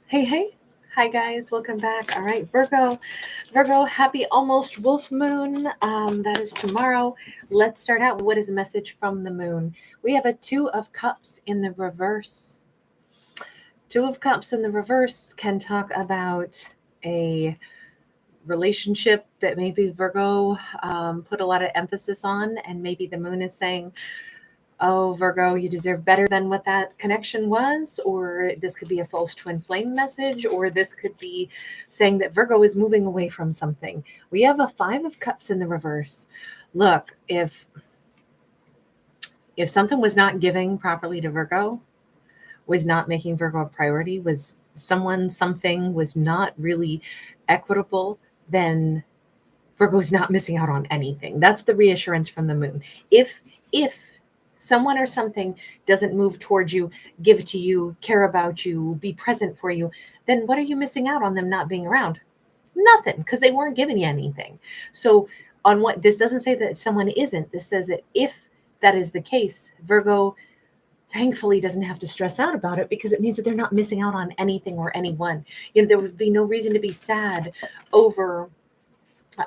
Hey, hey. Hi, guys. Welcome back. All right, Virgo. Virgo, happy almost wolf moon. That is tomorrow. Let's start out. What is the message from the moon? We have a Two of Cups in the reverse. Two of Cups in the reverse can talk about a relationship that maybe Virgo put a lot of emphasis on, and maybe the moon is saying, oh, Virgo, you deserve better than what that connection was. Or this could be a false twin flame message, or this could be saying that Virgo is moving away from something. We have a Five of Cups in the reverse. Look, if something was not giving properly to Virgo, was not making Virgo a priority, was something was not really equitable, then Virgo's not missing out on anything. That's the reassurance from the moon. If someone or something doesn't move towards you, give to you, care about you, be present for you, then what are you missing out on them not being around? Nothing, because they weren't giving you anything. So on what this doesn't say that someone isn't. This says that if that is the case, Virgo thankfully doesn't have to stress out about it because it means that they're not missing out on anything or anyone. There would be no reason to be sad over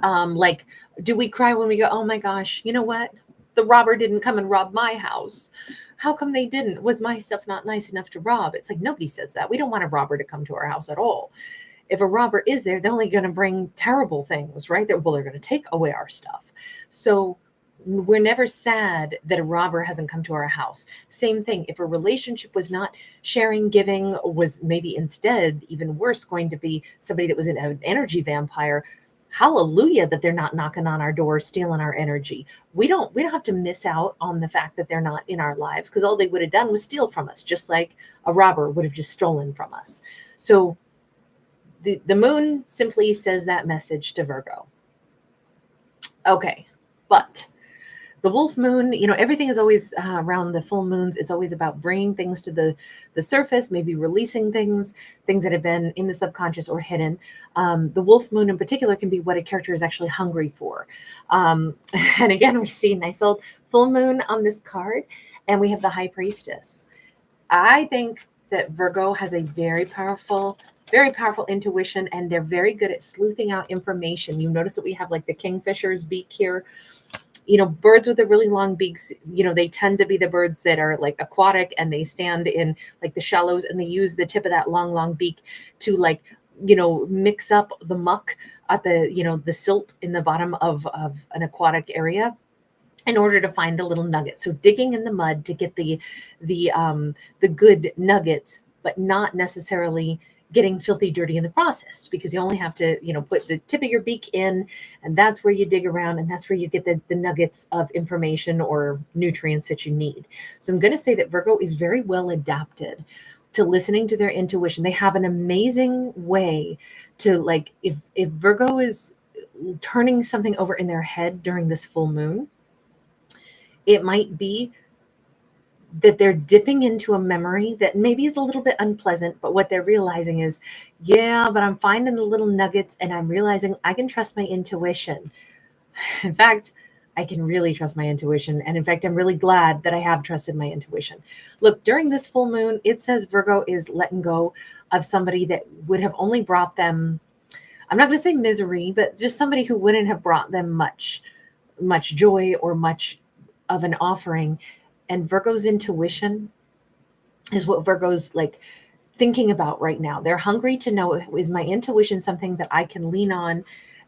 like, do we cry when we go, oh my gosh, you know what? The robber didn't come and rob my house. How come they didn't? Was my stuff not nice enough to rob? It's like nobody says that. We don't want a robber to come to our house at all. If a robber is there, they're only going to bring terrible things, right? They're going to take away our stuff. So we're never sad that a robber hasn't come to our house. Same thing. If a relationship was not sharing, giving, was maybe instead even worse going to be somebody that was an energy vampire, hallelujah that they're not knocking on our door stealing our energy. We don't have to miss out on the fact that they're not in our lives, because all they would have done was steal from us, just like a robber would have just stolen from us. So the moon simply says that message to Virgo. Okay, but the wolf moon, everything is always around the full moons. It's always about bringing things to the surface, maybe releasing things that have been in the subconscious or hidden. The wolf moon in particular can be what a character is actually hungry for. And again, we see a nice old full moon on this card, and we have the high priestess. I think that Virgo has a very powerful intuition, and they're very good at sleuthing out information. You notice that we have like the kingfisher's beak here. Birds with the really long beaks, they tend to be the birds that are like aquatic, and they stand in like the shallows, and they use the tip of that long beak to like, mix up the muck at the silt in the bottom of an aquatic area in order to find the little nuggets. So digging in the mud to get the good nuggets, but not necessarily getting filthy dirty in the process, because you only have to, put the tip of your beak in, and that's where you dig around, and that's where you get the nuggets of information or nutrients that you need. So I'm going to say that Virgo is very well adapted to listening to their intuition. They have an amazing way to, like, if Virgo is turning something over in their head during this full moon, it might be that they're dipping into a memory that maybe is a little bit unpleasant, but what they're realizing is, yeah, but I'm finding the little nuggets, and I'm realizing I can trust my intuition. In fact, I can really trust my intuition. And in fact, I'm really glad that I have trusted my intuition. Look, during this full moon, it says Virgo is letting go of somebody that would have only brought them, I'm not going to say misery, but just somebody who wouldn't have brought them much joy or much of an offering. And Virgo's intuition is what Virgo's like thinking about right now. They're hungry to know, is my intuition something that I can lean on?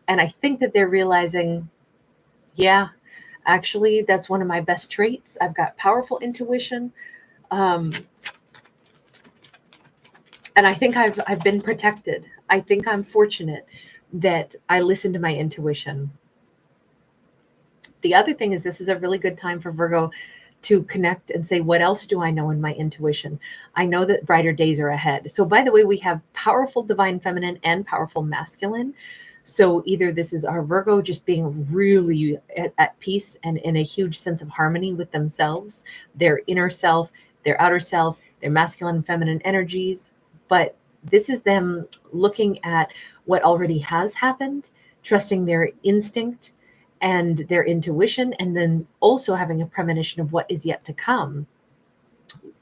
And I think that they're realizing, yeah, actually, that's one of my best traits. I've got powerful intuition. And I think I've been protected. I think I'm fortunate that I listen to my intuition. The other thing is, this is a really good time for Virgo to connect and say, what else do I know in my intuition? I know that brighter days are ahead. So by the way, we have powerful divine feminine and powerful masculine. So either this is our Virgo just being really at peace and in a huge sense of harmony with themselves, their inner self, their outer self, their masculine and feminine energies. But this is them looking at what already has happened, trusting their instinct and their intuition, and then also having a premonition of what is yet to come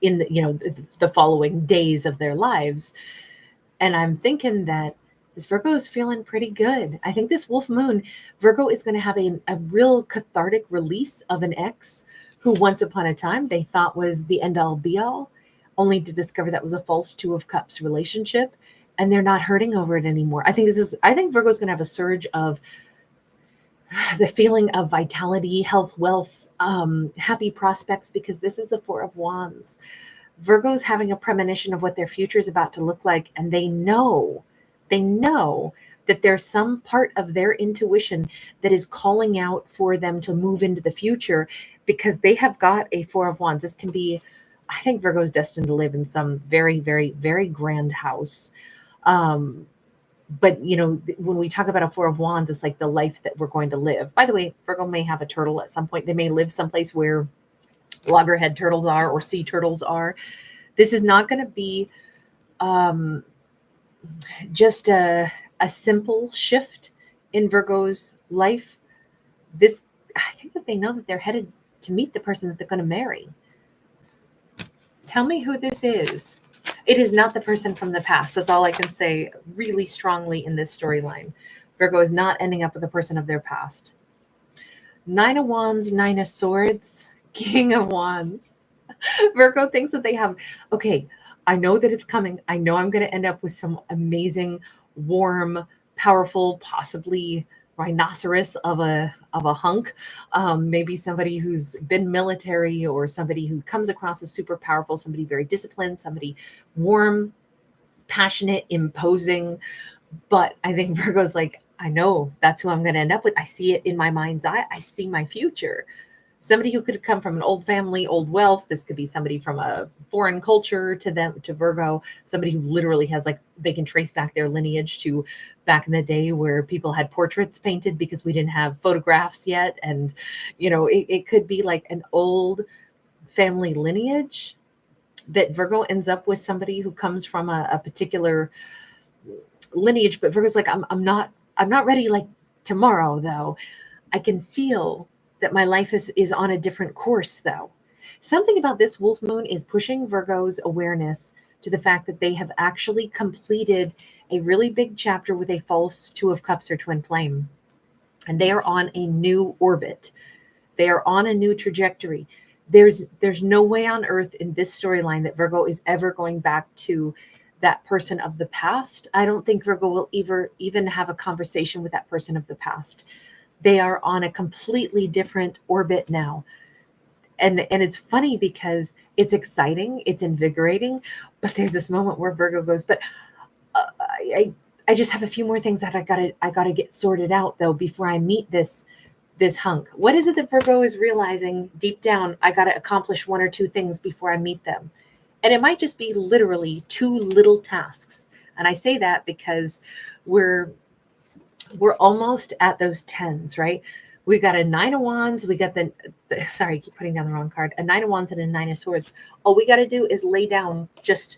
in the following days of their lives. And I'm thinking that this Virgo is feeling pretty good. I think this Wolf Moon, Virgo is going to have a real cathartic release of an ex who once upon a time they thought was the end all be all, only to discover that was a false Two of Cups relationship. And they're not hurting over it anymore. I think Virgo's going to have a surge of the feeling of vitality, health, wealth, happy prospects, because this is the Four of Wands. Virgo's having a premonition of what their future is about to look like, and they know that there's some part of their intuition that is calling out for them to move into the future because they have got a Four of Wands. This can be, I think Virgo's destined to live in some very, very, very grand house. But when we talk about a Four of Wands, it's like the life that we're going to live. By the way, Virgo may have a turtle at some point. They may live someplace where loggerhead turtles are or sea turtles are. This is not going to be just a simple shift in Virgo's life. I think that they know that they're headed to meet the person that they're going to marry. Tell me who this is. It is not the person from the past. That's all I can say really strongly in this storyline. Virgo is not ending up with the person of their past. Nine of Wands, Nine of Swords, King of Wands. Virgo thinks that they have, okay, I know that it's coming. I know I'm going to end up with some amazing, warm, powerful, possibly rhinoceros of a hunk. Maybe somebody who's been military, or somebody who comes across as super powerful, somebody very disciplined, somebody warm, passionate, imposing. But I think Virgo's like, I know that's who I'm going to end up with. I see it in my mind's eye. I see my future. Somebody who could come from an old family, old wealth. This could be somebody from a foreign culture to Virgo. Somebody who literally has, like, they can trace back their lineage to back in the day where people had portraits painted because we didn't have photographs yet. And, it could be like an old family lineage that Virgo ends up with somebody who comes from a particular lineage. But Virgo's like, I'm not ready like tomorrow, though. I can feel that my life is on a different course, though. Something about this Wolf Moon is pushing Virgo's awareness to the fact that they have actually completed a really big chapter with a false Two of Cups or twin flame. And they are on a new orbit. They are on a new trajectory. There's no way on earth in this storyline that Virgo is ever going back to that person of the past. I don't think Virgo will even have a conversation with that person of the past. They are on a completely different orbit now. And it's funny because it's exciting, it's invigorating, but there's this moment where Virgo goes, but I just have a few more things that I gotta get sorted out, though, before I meet this hunk. What is it that Virgo is realizing deep down? I gotta accomplish one or two things before I meet them. And it might just be literally two little tasks. And I say that because we're almost at those tens, right? We got a Nine of Wands. We got sorry, I keep putting down the wrong card. A Nine of Wands and a Nine of Swords. All we got to do is lay down just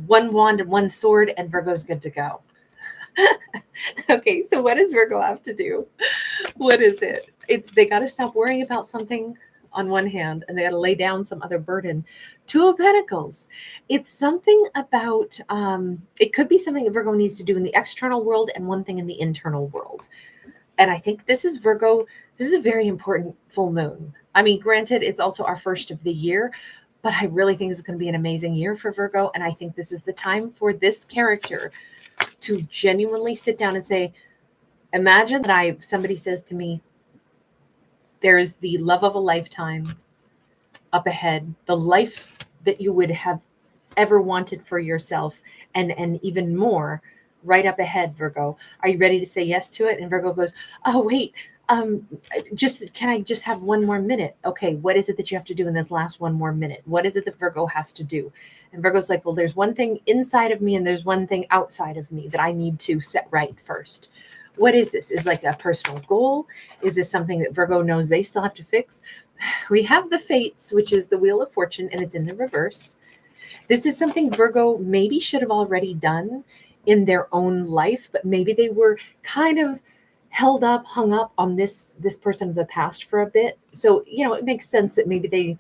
one wand and one sword, and Virgo's good to go. Okay, so what does Virgo have to do? What is it? They got to stop worrying about something on one hand, and they got to lay down some other burden. Two of Pentacles. It's something about, it could be something that Virgo needs to do in the external world and one thing in the internal world. And I think this is Virgo. This is a very important full moon. I mean, granted, it's also our first of the year, but I really think it's going to be an amazing year for Virgo. And I think this is the time for this character to genuinely sit down and say, imagine that somebody says to me, there's the love of a lifetime up ahead, the life that you would have ever wanted for yourself, and even more right up ahead, Virgo. Are you ready to say yes to it? And Virgo goes, oh, wait, can I just have one more minute? Okay, what is it that you have to do in this last one more minute? What is it that Virgo has to do? And Virgo's like, well, there's one thing inside of me and there's one thing outside of me that I need to set right first. What is this? Is like a personal goal? Is this something that Virgo knows they still have to fix? We have the Fates, which is the Wheel of Fortune, and it's in the reverse. This is something Virgo maybe should have already done in their own life, but maybe they were kind of hung up on this person of the past for a bit. So, it makes sense that maybe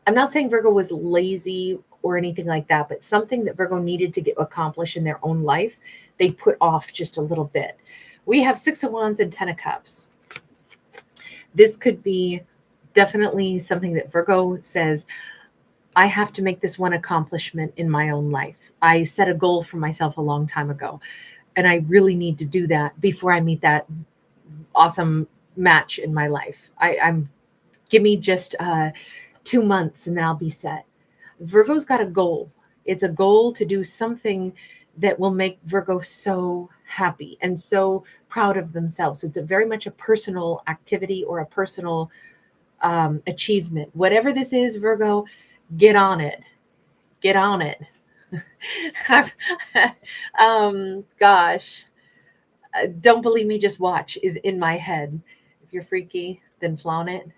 I'm not saying Virgo was lazy or anything like that, but something that Virgo needed to get accomplished in their own life, they put off just a little bit. We have Six of Wands and Ten of Cups. This could be definitely something that Virgo says, I have to make this one accomplishment in my own life. I set a goal for myself a long time ago, and I really need to do that before I meet that awesome match in my life. I'm give me just 2 months and then I'll be set. Virgo's got a goal. It's a goal to do something that will make Virgo so happy and so proud of themselves. It's a very much a personal activity or a personal achievement. Whatever this is, Virgo, get on it. Get on it. Gosh, don't believe me, just watch is in my head. If you're freaky, then flaunt it.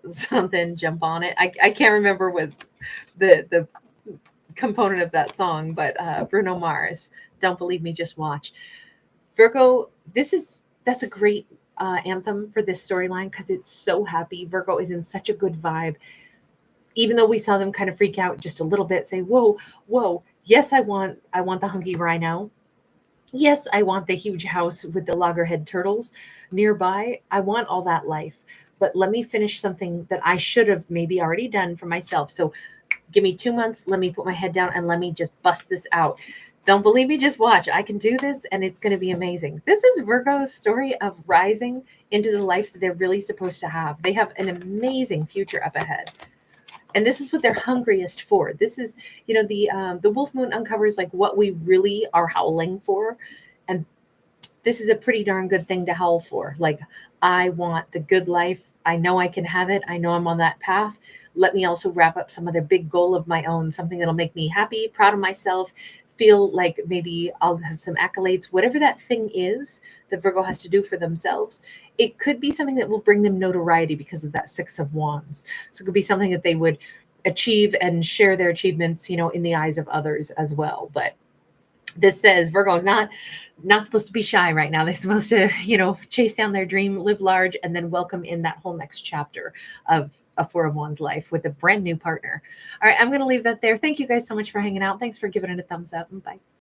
Something, jump on it. I can't remember what the component of that song, but Bruno Mars, don't believe me, just watch. Virgo, that's a great anthem for this storyline because it's so happy. Virgo is in such a good vibe. Even though we saw them kind of freak out just a little bit, say, whoa, whoa, yes, I want the hunky rhino. Yes, I want the huge house with the loggerhead turtles nearby. I want all that life. But let me finish something that I should have maybe already done for myself. So give me 2 months. Let me put my head down and let me just bust this out. Don't believe me, just watch. I can do this and it's going to be amazing. This is Virgo's story of rising into the life that they're really supposed to have. They have an amazing future up ahead. And this is what they're hungriest for. This is, the Wolf Moon uncovers like what we really are howling for. And this is a pretty darn good thing to howl for. Like, I want the good life. I know I can have it. I know I'm on that path. Let me also wrap up some other big goal of my own, something that'll make me happy, proud of myself, feel like maybe I'll have some accolades, whatever that thing is that Virgo has to do for themselves. It could be something that will bring them notoriety because of that Six of Wands. So it could be something that they would achieve and share their achievements, in the eyes of others as well. But this says Virgo is not supposed to be shy right now. They're supposed to, chase down their dream, live large, and then welcome in that whole next chapter of a Four of Wands life with a brand new partner. All right, I'm going to leave that there. Thank you guys so much for hanging out. Thanks for giving it a thumbs up, and bye.